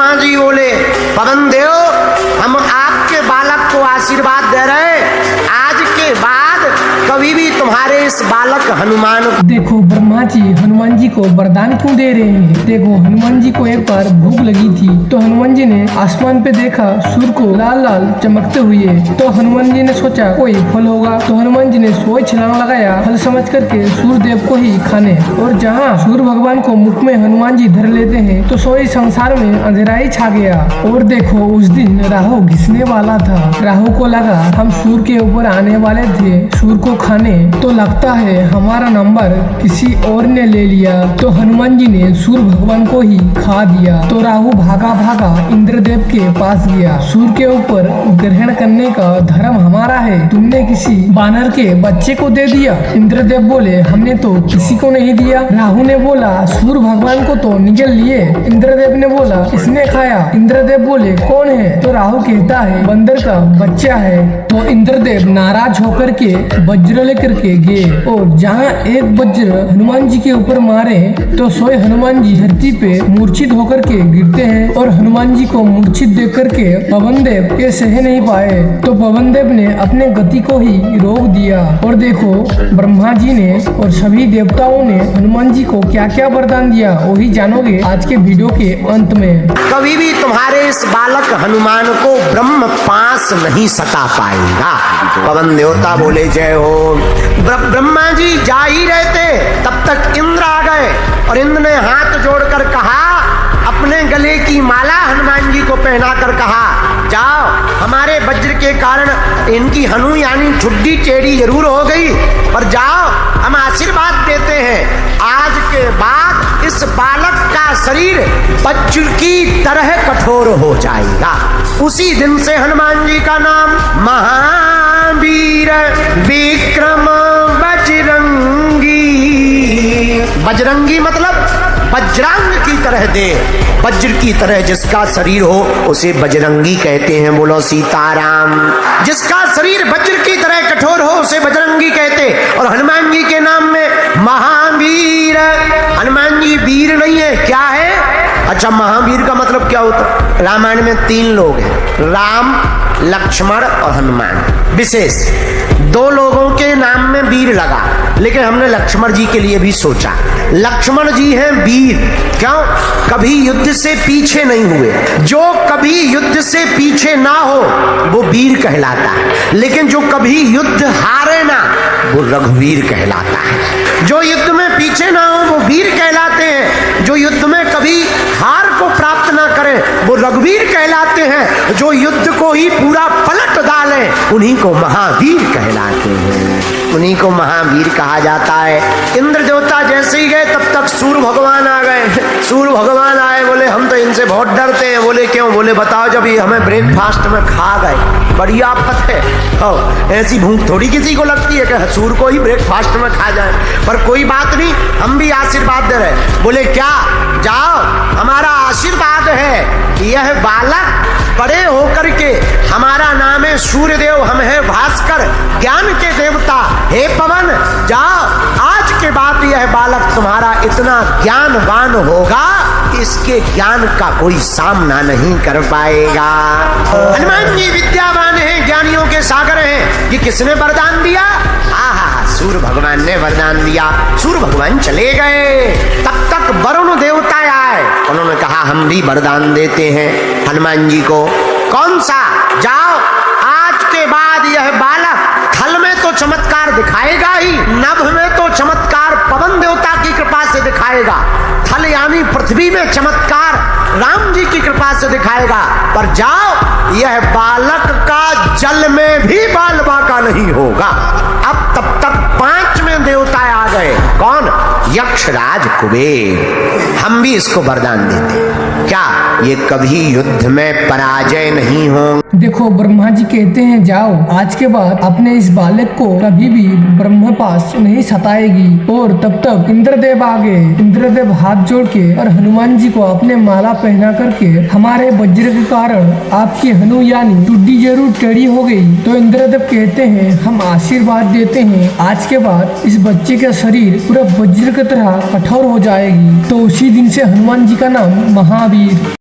ब्रह्मा जी बोले पवन देव हम आपके बालक को आशीर्वाद दे रहे, आज के बाद कभी भी तुम्हारे इस बालक हनुमान। देखो ब्रह्मा जी हनुमान जी को वरदान क्यों दे रहे हैं। देखो हनुमान जी को एक बार भूख लगी थी तो हनुमान जी ने आसमान पे देखा सूर्य को लाल लाल चमकते हुए, तो हनुमान जी ने सोचा कोई फल होगा, तो हनुमान जी ने सोई छलांग लगाया फल समझ करके सूर्य देव को ही खाने। और जहाँ सूर्य भगवान को मुख में हनुमान जी धर लेते हैं तो सोई संसार में अंधेरा ही छा गया। और देखो उस दिन राहु घिसने वाला था, राहु को लगा हम सूर्य के ऊपर आने वाले थे सूर्य को खाने, तो लगता है हमारा नंबर किसी और ने ले लिया, तो हनुमान जी ने सूर्य भगवान को ही खा दिया। तो राहु भागा भागा इंद्रदेव के पास गया, सूर्य के ऊपर ग्रहण करने का धर्म हमारा है, तुमने किसी बानर के बच्चे को दे दिया। इंद्रदेव बोले हमने तो किसी को नहीं दिया। राहु ने बोला सूर्य भगवान को तो निगल लिए। इंद्रदेव ने बोला इसने खाया। इंद्रदेव बोले कौन है, तो राहु कहता है बंदर का बच्चा है। तो इंद्रदेव नाराज होकर के वज्र लेकर के गए, और जहाँ एक वज्र हनुमान जी के ऊपर मारे तो सोए हनुमान जी धरती पे मूर्छित होकर के गिरते हैं। और हनुमान जी को मूर्छित देख करके पवन देव ये सह नहीं पाए, तो पवन देव ने अपने गति को ही रोक दिया। और देखो ब्रह्मा जी ने और सभी देवताओं ने हनुमान जी को क्या क्या वरदान दिया वही जानोगे आज के वीडियो के अंत में। कभी भी तुम्हारे इस बालक हनुमान को ब्रह्म पास नहीं सता पाएगा। पवन देवता बोले जय हो। ब्रह्मा जी जा ही रहे थे तब तक इंद्र आ गए, और इंद्र ने हाथ जोड़कर कहा, अपने गले की माला हनुमान जी को पहना कर कहा जाओ, हमारे वज्र के कारण इनकी हनु यानी ठुड्डी टेढ़ी जरूर हो गई, पर जाओ हम आशीर्वाद देते हैं, आज के बाद इस बालक का शरीर वज्र की तरह कठोर हो जाएगा। उसी दिन से हनुमान जी का नाम महावीर विक्रम बजरंगी। बजरंगी मतलब वज्रांग की तरह दे, वज्र की तरह जिसका शरीर हो उसे बजरंगी कहते हैं। बोलो सीताराम। जिसका शरीर वज्र की तरह कठोर हो उसे बजरंगी कहते। और हनुमान जी के नाम में महावीर, हनुमान जी वीर नहीं है, क्या है? अच्छा महावीर का मतलब क्या होता? रामायण में 3 लोग हैं, राम लक्ष्मण और हनुमान। विशेष 2 लोगों के नाम में वीर लगा, लेकिन हमने लक्ष्मण जी के लिए भी सोचा। लक्ष्मण जी हैं वीर, क्यों? कभी युद्ध से पीछे नहीं हुए। जो कभी युद्ध से पीछे ना हो वो वीर कहलाता है, लेकिन जो कभी युद्ध हारे ना वो रघुवीर कहलाता है। जो युद्ध में पीछे ना हो वो वीर कहलाते हैं, जो युद्ध में कभी हार को प्राप्त ना करें वो रघुवीर कहलाते हैं, जो युद्ध को ही पूरा पलट डालें उन्हीं को महावीर कहलाते हैं, उन्हीं को महावीर कहा जाता है। इंद्र देवता जैसे ही गए तब तक सूर्य भगवान आ गए। सूर्य भगवान आए, बोले हम तो इनसे बहुत डरते हैं। बोले क्यों? बोले बताओ, जब ये हमें ब्रेकफास्ट में खा गए, बड़ी आफत है। ऐसी भूख थोड़ी किसी को लगती है कि सूर्य को ही ब्रेकफास्ट में खा जाए, पर कोई बात नहीं, हम भी आशीर्वाद दे रहे। बोले क्या? जाओ, हमारा आशीर्वाद है, यह बालक बड़े होकर के, हमारा नाम है सूर्यदेव, हम है भास्कर, ज्ञान के देवता। हे पवन जाओ, आज के बाद यह बालक तुम्हारा इतना ज्ञानवान होगा कि इसके ज्ञान का कोई सामना नहीं कर पाएगा। हनुमान जी विद्यावान हैं, ज्ञानियों के सागर हैं। ये किसने वरदान दिया? सूर्य भगवान ने वरदान दिया। सूर्य भगवान चले गए, तब तक वरुण देवता आए, उन्होंने कहा हम भी वरदान देते हैं हनुमान जी को। कौन सा? जाओ, आज के बाद यह बालक थल में तो चमत्कार दिखाएगा ही, नभ में तो चमत्कार पवन देवता की कृपा से दिखाएगा, थल यानी पृथ्वी में चमत्कार राम जी की कृपा से दिखाएगा, पर जाओ यह बालक का जल में भी बाल बांका नहीं होगा। अब तब तक 5वें देवता आ गए। कौन? यक्षराज कुबेर। हम भी इसको वरदान देते हैं, क्या ये कभी युद्ध में पराजय नहीं हो। देखो ब्रह्मा जी कहते हैं जाओ, आज के बाद अपने इस बालक को कभी भी ब्रह्म पास नहीं सताएगी। और तब तक इंद्रदेव आ गए। इंद्रदेव हाथ जोड़ के और हनुमान जी को अपने माला पहना करके, हमारे वज्र के कारण आपकी हनु यानी टुड्डी जरूर टेढ़ी हो गई, तो इंद्रदेव कहते हैं हम आशीर्वाद देते हैं, आज के बाद इस बच्चे का शरीर पूरा वज्र की तरह कठोर हो जाएगी। तो उसी दिन से हनुमान जी का नाम महावीर